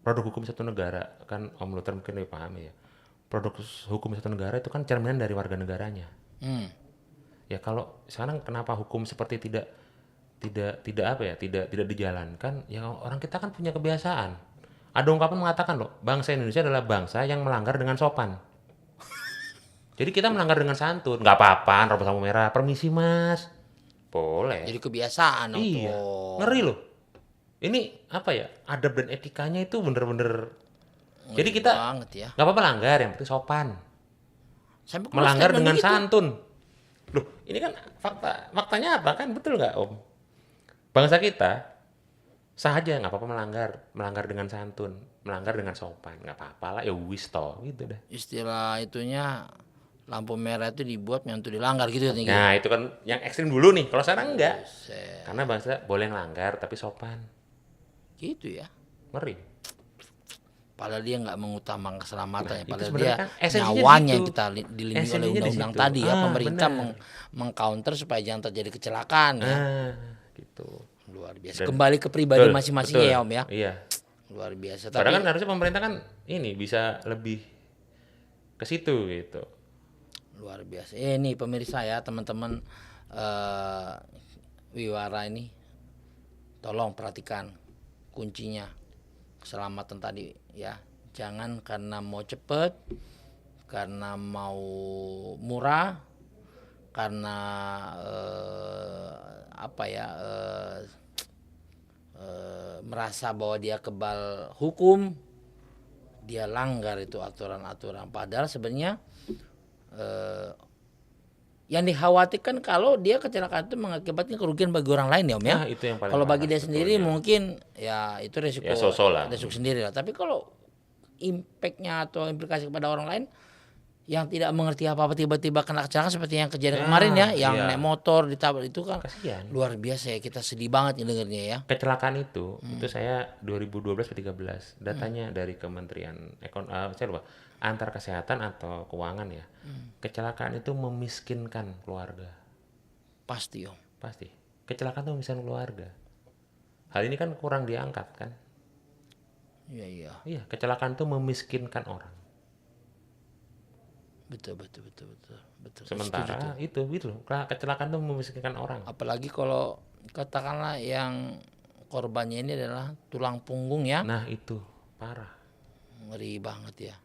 produk hukum satu negara kan Om Luther mungkin lebih paham ya. Produk hukum satu negara itu kan cerminan dari warga negaranya. Hmm. Ya kalau sekarang kenapa hukum seperti tidak apa ya, tidak dijalankan, ya orang kita kan punya kebiasaan. Ada ungkapan mengatakan loh, bangsa Indonesia adalah bangsa yang melanggar dengan sopan. Jadi kita melanggar dengan santun, nggak apa-apa, rambut lampu merah, permisi mas, boleh. Jadi kebiasaan Om Iya, tuh. ngeri loh. Ini apa ya, adab dan etikanya itu bener-bener. Jadi Ngeri kita banget ya. nggak apa-apa langgar, yang penting sopan. Sampai keluar Melanggar statement dengan begitu. santun. Loh, ini kan faktanya apa kan, betul nggak Om? Bangsa kita sah aja, nggak apa-apa melanggar dengan santun, melanggar dengan sopan, nggak apa-apa lah, ya wis toh, gitu dah. Istilah itunya lampu merah itu dibuat yang untuk dilanggar gitu kan. Nah itu kan yang ekstrim dulu nih, kalau sekarang enggak. Karena bangsa boleh ngelanggar tapi sopan, Gitu ya. ngeri. Padahal dia nggak mengutamakan keselamatan ya. Itu Padahal sebenarnya dia kan esensinya di nyawanya situ. yang kita dilindungi oleh Esensinya di undang-undang situ. tadi ya. Pemerintah Benar. mengcounter supaya jangan terjadi kecelakaan ya. Gitu. Luar biasa. Dan- Kembali ke pribadi Betul, masing-masingnya betul. ya Om ya. Iya. Luar biasa. Padahal Tapi kan harusnya pemerintah kan ini bisa lebih ke situ gitu. luar biasa. Ini pemirsa ya teman-teman Wiwara ini, tolong perhatikan kuncinya keselamatan tadi ya. Jangan karena mau cepet, karena mau murah, karena apa ya merasa bahwa dia kebal hukum, dia langgar itu aturan-aturan. Padahal sebenarnya yang dikhawatirkan kalau dia kecelakaan itu mengakibatkan kerugian bagi orang lain ya Om ya. Nah, itu yang paling Kalau bagi parah dia sendiri sebetulnya. mungkin ya itu resiko, Ya, so-so lah. resiko sendiri lah. Tapi kalau impactnya atau implikasi kepada orang lain yang tidak mengerti apa-apa tiba-tiba kena kecelakaan seperti yang kejadian Ya, kemarin ya, yang iya. naik motor ditabrak itu kan Kasihan. luar biasa ya, kita sedih banget nih dengernya ya. Kecelakaan itu saya 2012 atau 13 datanya dari Kementerian saya lupa, antar kesehatan atau keuangan ya. Kecelakaan itu memiskinkan keluarga. Pasti Om. Pasti. Kecelakaan itu memiskinkan keluarga. Hal ini kan kurang diangkat kan? Iya. Iya, kecelakaan itu memiskinkan orang. Betul. Sementara itu loh, kecelakaan itu memiskinkan orang. Apalagi kalau katakanlah yang korbannya ini adalah tulang punggung ya. Nah, itu parah. Ngeri banget ya.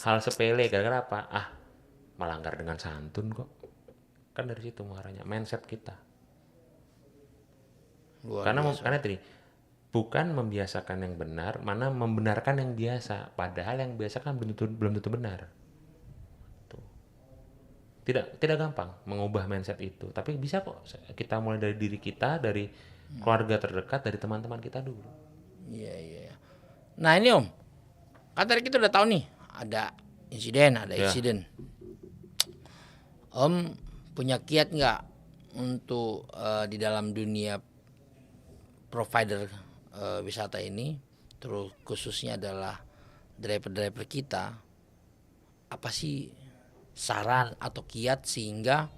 Hal sepele gara-gara apa? Melanggar dengan santun kok. Kan dari situ muaranya, mindset kita. Karena tadi bukan membiasakan yang benar, mana membenarkan yang biasa. Padahal yang biasa kan belum tentu benar. Tuh. Tidak gampang mengubah mindset itu, tapi bisa kok kita mulai dari diri kita, dari keluarga terdekat, dari teman-teman kita dulu. Iya. Nah ini Om, kan tadi kita udah tahu nih ada insiden, eksiden. Om punya kiat nggak untuk di dalam dunia provider wisata ini, terus khususnya adalah driver-driver kita, apa sih saran atau kiat sehingga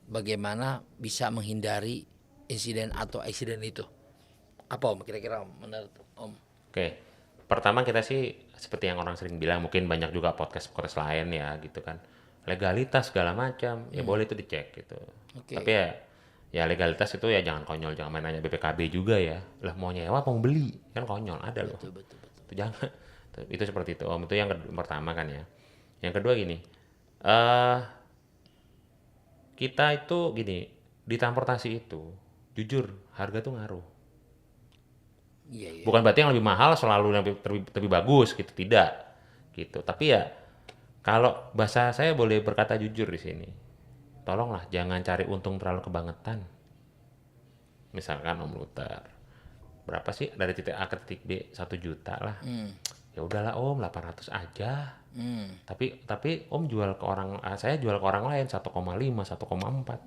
bagaimana bisa menghindari insiden atau eksiden itu? Apa Om kira-kira menurut Om? Oke, pertama kita sih seperti yang orang sering bilang, mungkin banyak juga podcast lain ya gitu kan, legalitas segala macam, ya boleh itu dicek gitu. Oke. Tapi ya legalitas itu ya jangan konyol, jangan main nanya BPKB juga ya. Lah mau nyewa mau beli kan konyol, ada loh. Betul. Itu jangan. Itu seperti itu Om, itu yang pertama kan ya. Yang kedua gini, kita itu gini, di transportasi itu jujur harga tuh ngaruh. Iya. Bukan berarti yang lebih mahal selalu yang lebih bagus gitu, tidak gitu. Tapi ya kalau bahasa saya boleh berkata jujur di sini, tolonglah jangan cari untung terlalu kebangetan. Misalkan Om muter berapa sih dari titik A ke titik B, 1 juta lah. Ya udahlah Om, 800 aja. Tapi Om jual ke orang, saya jual ke orang lain 1,5, 1,4.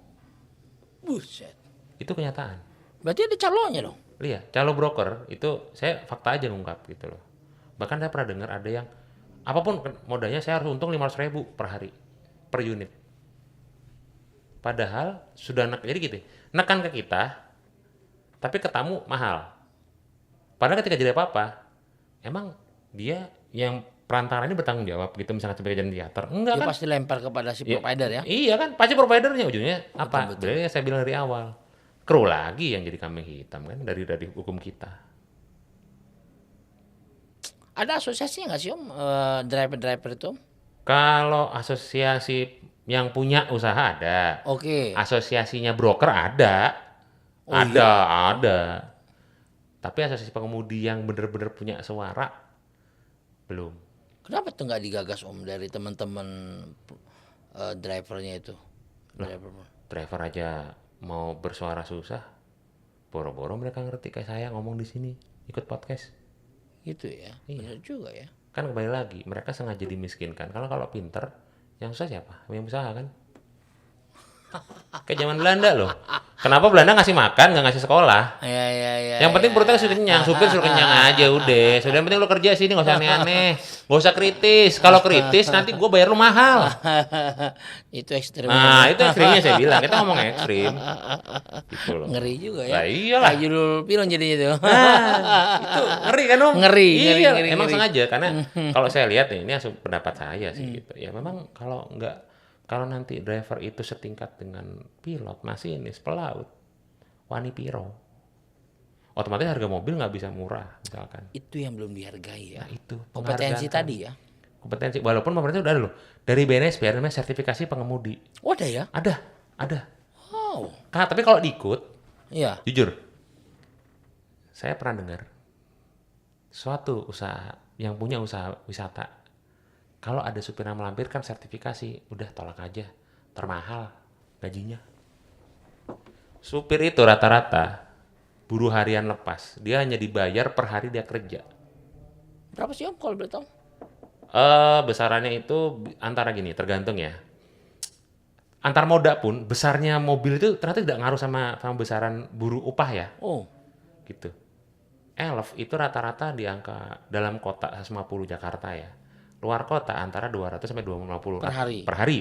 Buset. Itu kenyataan. Berarti ada calonnya dong. Iya, calo broker itu saya fakta aja ngungkap gitu loh. Bahkan saya pernah dengar ada yang apapun modalnya saya harus untung 500.000 per hari per unit. Padahal sudah jadi gitu. Nekan ke kita tapi ke tamu mahal. Padahal ketika jadi apa-apa, emang dia yang perantara ini bertanggung jawab gitu misalnya sebagai jalan teater. Enggak Dia kan? pasti lempar kepada si provider ya. Iya kan, pasti providernya ujungnya apa? Berarti saya bilang dari awal. Kru lagi yang jadi kambing hitam kan dari hukum kita. Ada asosiasinya nggak sih Om driver-driver itu? Kalau asosiasi yang punya usaha ada. Oke. Asosiasinya broker ada. Ada. Tapi asosiasi pengemudi yang benar-benar punya suara belum. Kenapa tuh nggak digagas Om dari teman-teman drivernya itu? Driver aja mau bersuara susah. Boro-boro mereka ngerti kayak saya ngomong di sini, ikut podcast. Gitu ya. Benar juga ya. Kan kembali lagi, mereka sengaja dimiskinkan. Kalau pinter, yang susah siapa? Yang usaha kan? Kayak zaman Belanda loh. Kenapa Belanda ngasih makan, nggak ngasih sekolah? Ya. Yang penting perutnya suruh kenyang, supir suruh kenyang aja udah. Sudah yang penting lo kerja sini, nggak usah aneh-aneh, nggak usah kritis. Kalau kritis nanti gue bayar lo mahal. Itu ekstrim. Nah itu ekstrimnya saya bilang, kita ngomong ekstrim. Gitu loh. Ngeri juga ya. Lah iyalah. Kayak judul film jadinya tuh. Itu ngeri kan Om? Ngeri. Emang sengaja karena kalau saya lihat nih, ini pendapat saya sih gitu. Ya memang kalau nanti driver itu setingkat dengan pilot, masinis, pelaut, wani piro, otomatis harga mobil nggak bisa murah misalkan. Itu yang belum dihargai ya. Nah itu Kompetensi tadi ya. Kompetensi, walaupun pemerintah udah ada loh dari BNSP ada namanya sertifikasi pengemudi. Oh ada ya? Ada. Wow. Tapi kalau diikut, Iya. jujur, saya pernah dengar suatu usaha yang punya usaha wisata. Kalau ada supir yang melampirkan sertifikasi, udah tolak aja, termahal gajinya. Supir itu rata-rata buruh harian lepas, dia hanya dibayar per hari dia kerja. Berapa sih Om kalau boleh tahu? Besarannya itu antara gini, tergantung ya. Antar moda pun besarnya mobil itu ternyata tidak ngaruh sama besaran buruh upah ya. Oh. Gitu. Elf itu rata-rata di angka dalam kota 150 Jakarta ya. Luar kota antara 200 sampai 250 Per hari. Per hari.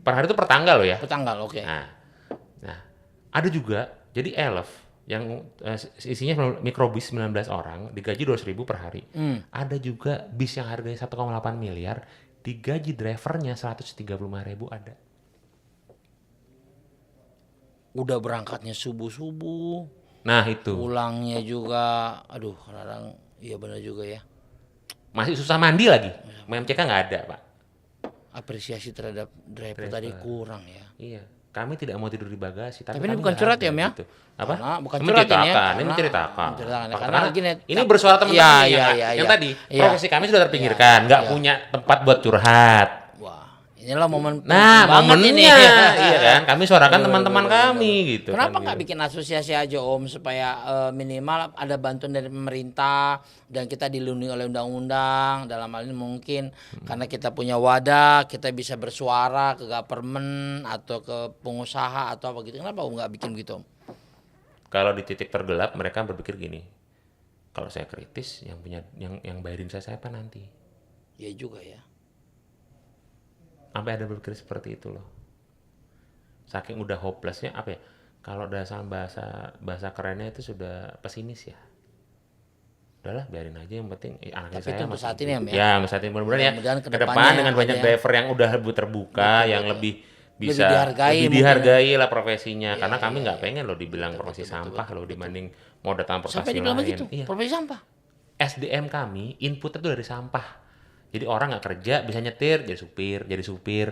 Per hari itu per tanggal loh ya. Per tanggal, oke. Nah, ada juga jadi elf yang isinya mikrobis 19 orang digaji 200.000 per hari. Ada juga bis yang harganya 1,8 miliar digaji drivernya 135.000 ada. Udah berangkatnya subuh-subuh. Nah itu. Pulangnya juga, aduh kadang iya benar juga ya. Masih susah mandi lagi. MCK nggak ada Pak. Apresiasi terhadap driver tadi kurang ya. Iya. Kami tidak mau tidur di bagasi. Tapi ini bukan curhat ya Om ya? Gitu. Apa? Karena bukan curhat ini ya. Ini menceritakan. Karena gini, ini bersuara teman-teman yang tadi. Profesi kami sudah terpinggirkan. Nggak punya tempat buat curhat. Wah, inilah momen momennya ini. Iya kan, kami suarakan teman-teman kami gitu. Kenapa kan, nggak bikin asosiasi aja Om supaya minimal ada bantuan dari pemerintah dan kita dilindungi oleh undang-undang dalam hal ini mungkin karena kita punya wadah kita bisa bersuara ke government atau ke pengusaha atau apa gitu. Kenapa Om nggak bikin gitu Om? Kalau di titik tergelap mereka berpikir gini, kalau saya kritis yang bayarin saya apa nanti? Ya juga ya. Sampai ada berpikir seperti itu loh. Saking udah hopelessnya apa ya? Kalau dalam bahasa kerennya itu sudah pesimis ya. Udahlah biarin aja yang penting anaknya Tapi saya untuk masih saat ini hidup. ya. Ya, untuk saat ini mudah-mudahan ya. Ke depan kedepannya dengan banyak ada driver yang udah lebih terbuka, yang lebih bisa dihargai lebih dihargai lah profesinya. Karena kami nggak pengen loh dibilang profesi sampah loh dibanding moda transportasi sampai dibilang lain. begitu. Iya. Profesi sampah. SDM kami inputnya tuh dari sampah. Jadi orang nggak kerja bisa nyetir jadi supir.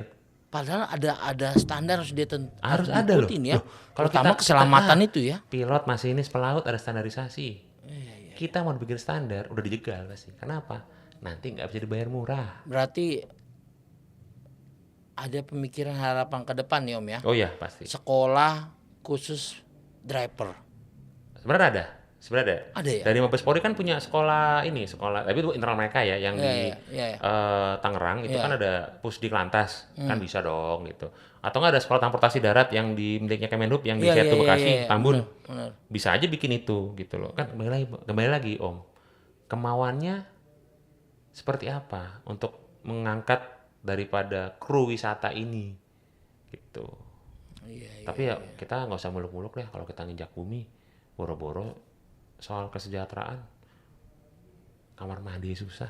Padahal ada standar harus Harus ada loh. ya. Kalau Terutama keselamatan itu ya. Pilot, masinis, pelaut ada standarisasi. Kita mau bikin standar udah dijegal pasti. Kenapa? Nanti nggak bisa dibayar murah. Berarti ada pemikiran harapan ke depan nih Om ya. Oh iya pasti. Sekolah khusus driver. Sebenarnya ada. Ada ya? Dari Mabes Polri kan punya sekolah, tapi itu internal mereka ya, yang di Iya. Tangerang itu Iya. kan ada Pusdik Lantas, kan bisa dong gitu. Atau nggak ada sekolah transportasi darat yang di miliknya Kemenhub yang di Iya, Setu iya. Bekasi, Tambun. Benar. Bisa aja bikin itu gitu loh. Kan kembali lagi Om. Kemauannya seperti apa untuk mengangkat daripada kru wisata ini gitu. Iya. Tapi ya kita nggak usah muluk-muluk lah kalau kita nginjak bumi, boro-boro soal kesejahteraan kamar mandi susah.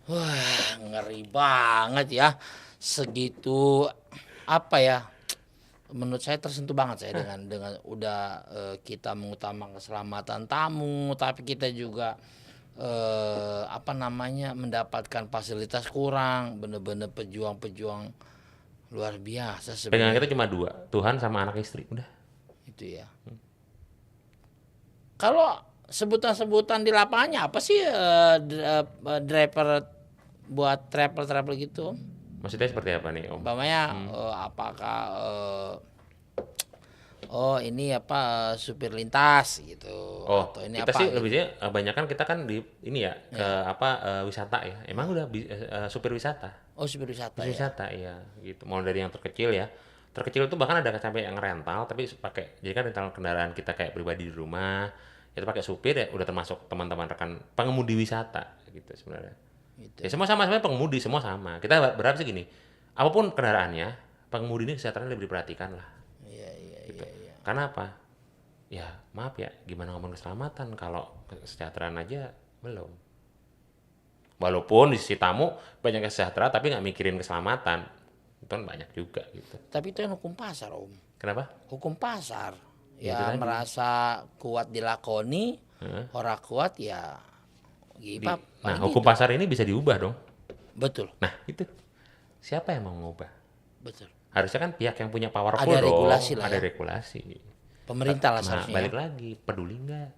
Wah, ngeri banget ya. Segitu apa ya? Menurut saya tersentuh banget saya dengan udah kita mengutamakan keselamatan tamu, tapi kita juga apa namanya mendapatkan fasilitas kurang, bener-bener pejuang-pejuang luar biasa Pegangan sebenarnya kita cuma dua, Tuhan sama anak istri, udah. itu ya. Kalau sebutan-sebutan di lapangannya apa sih driver buat travel gitu? Maksudnya seperti apa nih Om? Umpamanya apakah oh ini apa supir lintas gitu Oh, atau ini kita apa sih gitu. lebihnya banyak kan kita kan di ini ya ke wisata ya. Emang udah supir wisata. Oh supir wisata Supir ya. wisata iya gitu. Mulai dari yang terkecil ya. Terkecil itu bahkan ada sampai yang rental tapi pakai jadi kan rental kendaraan kita kayak pribadi di rumah. Itu pakai supir ya udah termasuk teman-teman rekan pengemudi wisata gitu sebenarnya. Gitu. Ya semua sama sebenarnya pengemudi semua sama. Kita berharap sih gini. Apapun kendaraannya, pengemudi ini kesehatannya lebih diperhatikan lah. Iya. Gitu. Karena apa? Ya maaf ya, gimana ngomong keselamatan kalau kesejahteraan aja belum. Walaupun di sisi tamu banyak kesejahteraan tapi nggak mikirin keselamatan, itu kan banyak juga gitu. Tapi itu kan hukum pasar Om. Kenapa? Hukum pasar. Ya, itu Ya tadi. merasa kuat dilakoni, orang kuat ya gibap. Nah, Paling hukum gitu. pasar ini bisa diubah dong. Betul, Nah, itu. Siapa yang mau ngubah? betul. Harusnya kan pihak yang punya powerful Ada dong. regulasi lah Ada ya. regulasi. Pemerintah lah Nah, seharusnya. balik lagi, peduli nggak?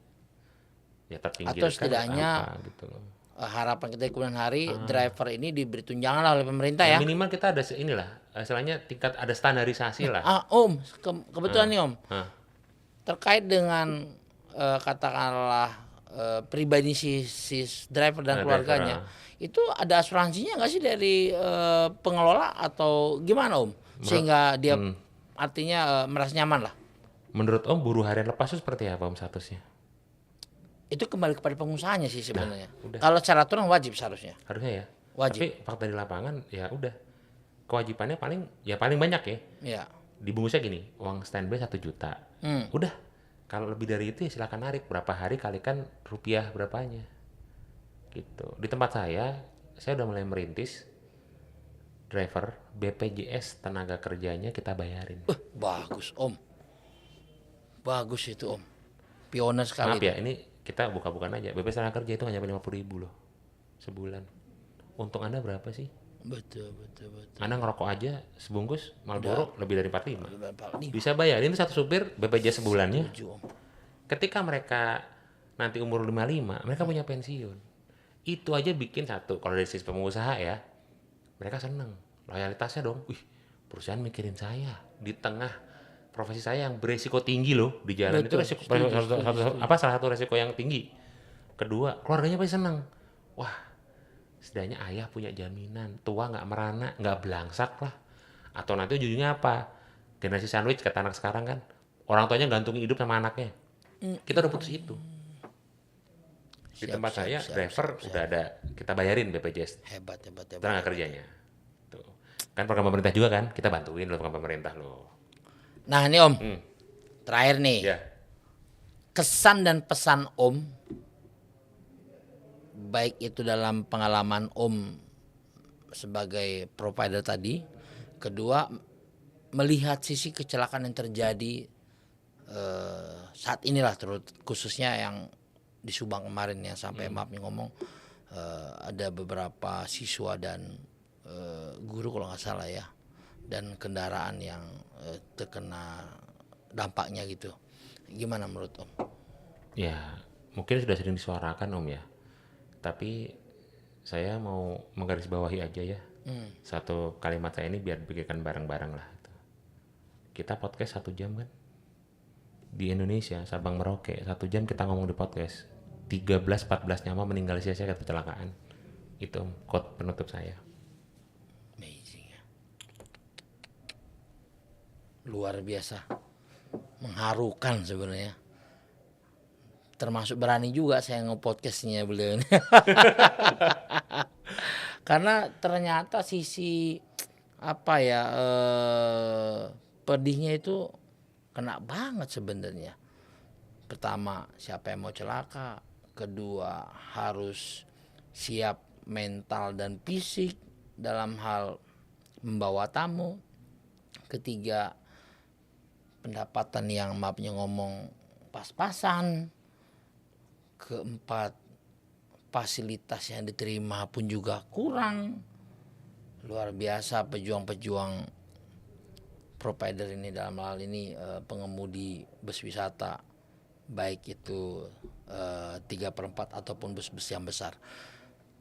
Ya terpinggirkan Atau setidaknya apa gitu loh. harapan kita di kemudian hari driver ini diberi tunjangan lah oleh pemerintah ya. Minimal kita ada inilah, istilahnya tingkat ada standarisasi lah. Om, kebetulan nih Om, Hah. terkait dengan katakanlah pribadi si driver dan Nah, keluarganya, itu ada asuransinya nggak sih dari pengelola atau gimana Om? Sehingga dia artinya merasa nyaman lah. Menurut Om, buruh harian lepas itu seperti apa Om statusnya? Itu kembali kepada pengusahanya sih sebenarnya. udah. Kalau secara aturan wajib seharusnya. Harusnya ya. Wajib. Tapi fakta di lapangan ya udah. Kewajibannya paling banyak ya. Ya. Dibungkusnya gini, uang standby 1 juta. Udah. Kalau lebih dari itu ya silakan narik. Berapa hari kalikan rupiah berapanya. Gitu. Di tempat saya udah mulai merintis driver BPJS tenaga kerjanya kita bayarin. Bagus Om. Bagus itu Om. Pioner sekali. Maaf ya, ini kita buka-bukan aja. BPJS tenaga kerja itu hanya 50.000 loh sebulan. Untung Anda berapa sih? Betul. Anda ngerokok aja sebungkus Marlboro lebih dari 45. Ini Bisa bayarin itu satu supir BPJS sebulannya. setuju, Om. Ketika mereka nanti umur 55, mereka punya pensiun. Itu aja bikin satu, kalau dari sisi pengusaha ya, mereka seneng. Loyalitasnya dong, wih perusahaan mikirin saya. Di tengah profesi saya yang beresiko tinggi loh di jalan. Betul, Itu resiko, setuju. salah satu resiko yang tinggi. Kedua, keluarganya pasti seneng. Wah, setidaknya ayah punya jaminan, tua nggak merana, nggak belangsak lah. Atau nanti ujungnya apa? Generasi sandwich kata anak sekarang kan, orang tuanya gantungin hidup sama anaknya. Kita udah putus itu. Di tempat saya driver udah ada, kita bayarin BPJS Hebat. tenaga kerjanya. Tuh. Kan program pemerintah juga kan, kita bantuin loh program pemerintah loh. Nah ini Om, terakhir nih, Ya, kesan dan pesan Om, baik itu dalam pengalaman Om sebagai provider tadi, kedua melihat sisi kecelakaan yang terjadi saat inilah khususnya yang di Subang kemarin yang sampai maaf nih ngomong ada beberapa siswa dan guru kalau nggak salah ya, dan kendaraan yang terkena dampaknya gitu. Gimana menurut Om? ya mungkin sudah sering disuarakan Om ya. Tapi saya mau menggarisbawahi aja ya. Satu kalimat saya ini biar pikirkan bareng-bareng lah. Kita podcast 1 jam kan. di Indonesia, Sabang Merauke, 1 jam kita ngomong di podcast, 13-14 nyawa meninggal sia-sia karena kecelakaan. Itu quote penutup saya. Amazing ya. Luar biasa. Mengharukan sebenarnya. Termasuk berani juga saya nge-podcastnya beliau ini. Karena ternyata sisi apa ya pedihnya itu kena banget sebenarnya. Pertama, siapa yang mau celaka? Kedua, harus siap mental dan fisik dalam hal membawa tamu. Ketiga, pendapatan yang maafnya ngomong pas-pasan. Keempat, fasilitas yang diterima pun juga kurang. Luar biasa pejuang-pejuang provider ini, dalam hal ini pengemudi bus wisata, baik itu 3/4 ataupun bus-bus yang besar.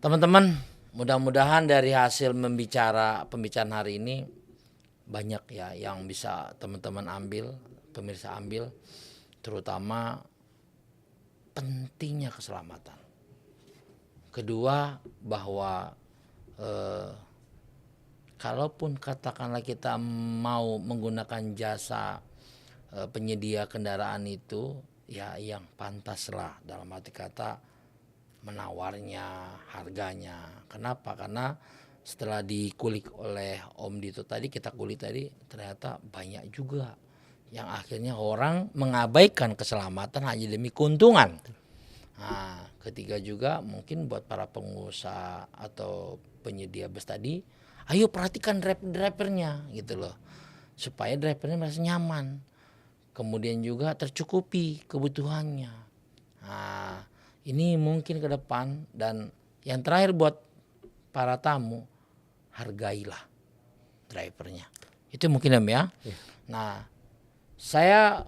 Teman-teman, mudah-mudahan dari hasil pembicaraan hari ini banyak ya yang bisa teman-teman ambil, pemirsa ambil, terutama pentingnya keselamatan. Kedua, bahwa kalaupun katakanlah kita mau menggunakan jasa penyedia kendaraan itu, ya yang pantaslah, dalam arti kata menawarnya, harganya. Kenapa? Karena setelah dikulik oleh Om Dito tadi, kita kulik tadi, ternyata banyak juga yang akhirnya orang mengabaikan keselamatan hanya demi keuntungan. Nah, ketiga juga mungkin buat para pengusaha atau penyedia bus tadi, ayo perhatikan drivernya gitu loh, supaya drivernya merasa nyaman, kemudian juga tercukupi kebutuhannya. Nah, ini mungkin ke depan. Dan yang terakhir buat para tamu, hargailah drivernya. Itu mungkin ya. Nah, saya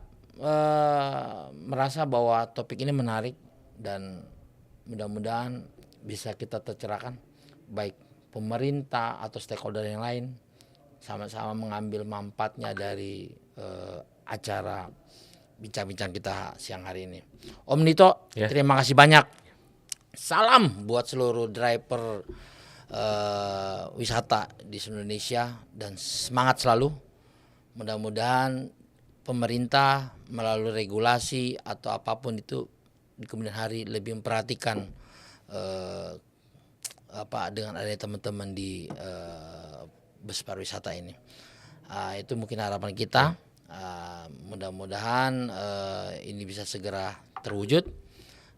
merasa bahwa topik ini menarik dan mudah-mudahan bisa kita tercerahkan, baik pemerintah atau stakeholder yang lain sama-sama mengambil manfaatnya dari acara bincang-bincang kita siang hari ini. Om Dito, terima kasih banyak. Salam buat seluruh driver wisata di seluruh Indonesia dan semangat selalu. Mudah-mudahan pemerintah melalui regulasi atau apapun itu di kemudian hari lebih memperhatikan dengan adanya teman-teman di bus pariwisata ini. Itu mungkin harapan kita. Mudah-mudahan ini bisa segera terwujud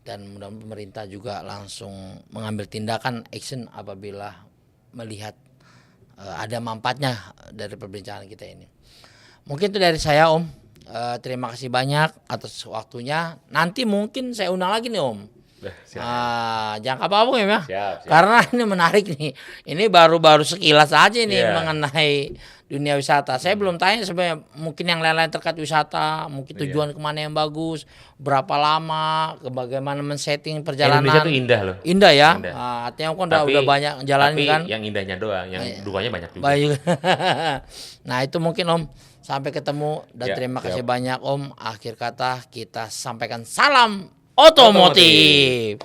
dan mudah-mudahan pemerintah juga langsung mengambil tindakan action apabila melihat ada manfaatnya dari perbincangan kita ini. Mungkin itu dari saya, Om. Terima kasih banyak atas waktunya. Nanti mungkin saya undang lagi nih, Om. Jangan apa-apa ya. Siap. Karena ini menarik nih. Ini baru sekilas aja nih mengenai dunia wisata. Saya belum tanya sebenarnya, mungkin yang lain-lain terkait wisata, mungkin tujuan kemana yang bagus, berapa lama, bagaimana men-setting perjalanan. Indonesia tuh indah loh. Indah ya. Artinya kan udah banyak jalanin tapi kan. Yang indahnya doang, yang dukanya banyak juga. Nah itu mungkin Om. Sampai ketemu dan terima kasih banyak Om. Akhir kata kita sampaikan salam otomotif.